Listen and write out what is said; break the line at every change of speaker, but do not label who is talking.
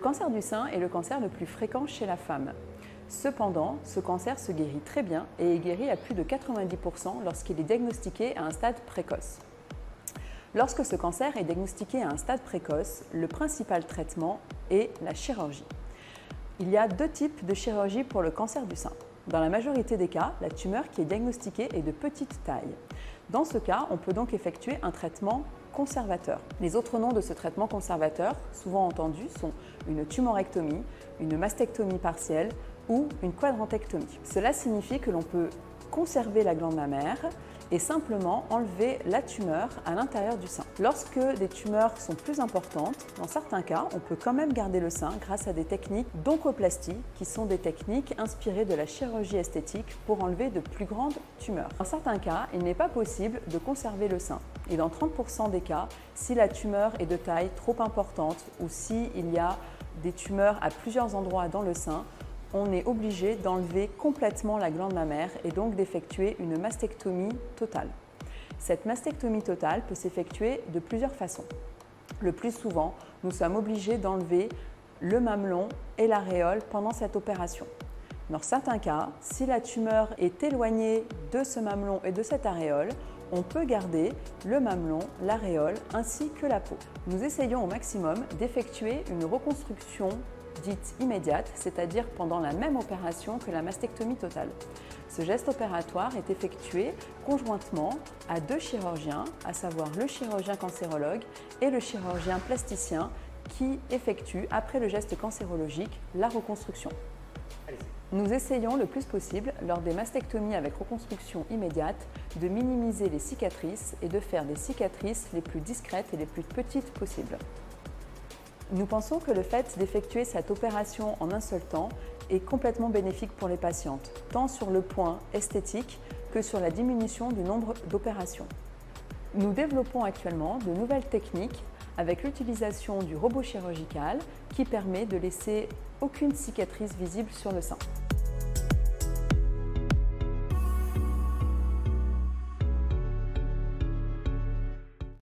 cancer du sein est le cancer le plus fréquent chez la femme. Cependant, ce cancer se guérit très bien et est guéri à plus de 90% lorsqu'il est diagnostiqué à un stade précoce. Lorsque ce cancer est diagnostiqué à un stade précoce, le principal traitement est la chirurgie. Il y a deux types de chirurgie pour le cancer du sein. Dans la majorité des cas, la tumeur qui est diagnostiquée est de petite taille. Dans ce cas, on peut donc effectuer un traitement conservateur. Les autres noms de ce traitement conservateur, souvent entendus, sont une tumorectomie, une mastectomie partielle ou une quadrantectomie. Cela signifie que l'on peut conserver la glande mammaire et simplement enlever la tumeur à l'intérieur du sein. Lorsque des tumeurs sont plus importantes, dans certains cas, on peut quand même garder le sein grâce à des techniques d'oncoplastie, qui sont des techniques inspirées de la chirurgie esthétique pour enlever de plus grandes tumeurs. Dans certains cas, il n'est pas possible de conserver le sein. Et dans 30% des cas, si la tumeur est de taille trop importante ou s'il y a des tumeurs à plusieurs endroits dans le sein, on est obligé d'enlever complètement la glande mammaire et donc d'effectuer une mastectomie totale. Cette mastectomie totale peut s'effectuer de plusieurs façons. Le plus souvent, nous sommes obligés d'enlever le mamelon et l'aréole pendant cette opération. Dans certains cas, si la tumeur est éloignée de ce mamelon et de cette aréole, on peut garder le mamelon, l'aréole ainsi que la peau. Nous essayons au maximum d'effectuer une reconstruction dite immédiate, c'est-à-dire pendant la même opération que la mastectomie totale. Ce geste opératoire est effectué conjointement à deux chirurgiens, à savoir le chirurgien cancérologue et le chirurgien plasticien qui effectue, après le geste cancérologique, la reconstruction. Nous essayons le plus possible, lors des mastectomies avec reconstruction immédiate, de minimiser les cicatrices et de faire des cicatrices les plus discrètes et les plus petites possibles. Nous pensons que le fait d'effectuer cette opération en un seul temps est complètement bénéfique pour les patientes, tant sur le point esthétique que sur la diminution du nombre d'opérations. Nous développons actuellement de nouvelles techniques avec l'utilisation du robot chirurgical qui permet de laisser aucune cicatrice visible sur le sein.